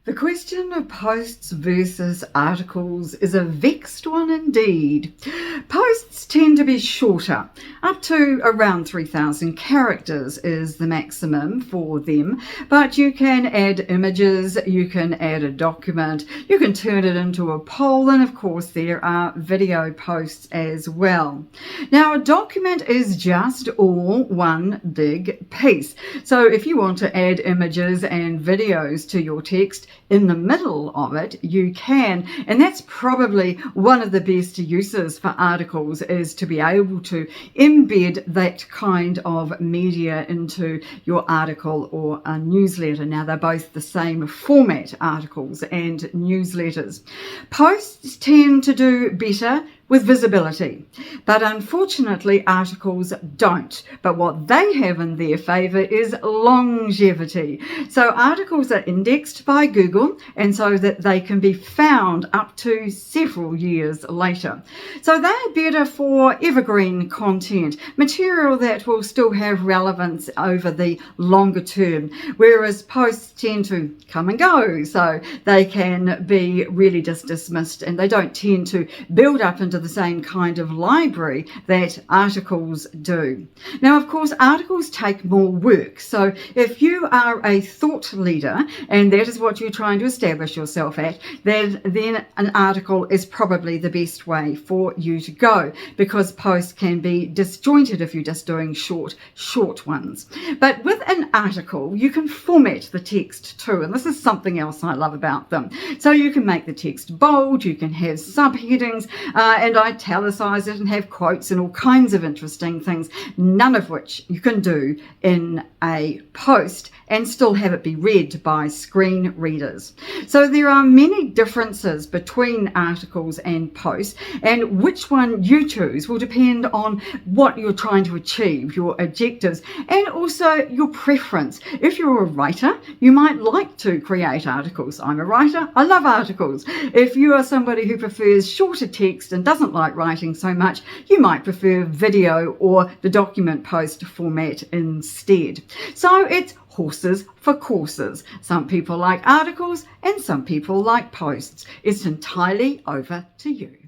The question of posts versus articles is a vexed one indeed. Posts tend to be shorter, up to around 3,000 characters is the maximum for them, but you can add images, you can add a document, you can turn it into a poll, and of course there are video posts as well. Now, a document is just all one big piece. So if you want to add images and videos to your text, in the middle of it you can, and that's probably one of the best uses for articles, is to be able to embed that kind of media into your article or a newsletter. Now, they're both the same format, articles and newsletters. Posts tend to do better with visibility, but unfortunately articles don't. But what they have in their favour is longevity. So articles are indexed by Google, and so that they can be found up to several years later. So they're better for evergreen content, material that will still have relevance over the longer term, whereas posts tend to come and go, so they can be really just dismissed, and they don't tend to build up into the same kind of library that articles do. Now, of course, articles take more work. So if you are a thought leader and that is what you're trying to establish yourself at, then an article is probably the best way for you to go, because posts can be disjointed if you're just doing short ones. But with an article, you can format the text too, and this is something else I love about them. So you can make the text bold, you can have subheadings, and italicize it and have quotes and all kinds of interesting things, none of which you can do in a post and still have it be read by screen readers. So there are many differences between articles and posts, and which one you choose will depend on what you're trying to achieve, your objectives, and also your preference. If you're a writer, you might like to create articles. I'm a writer, I love articles. If you are somebody who prefers shorter text and doesn't like writing so much, you might prefer video or the document post format instead. So it's horses for courses. Some people like articles and some people like posts. It's entirely over to you.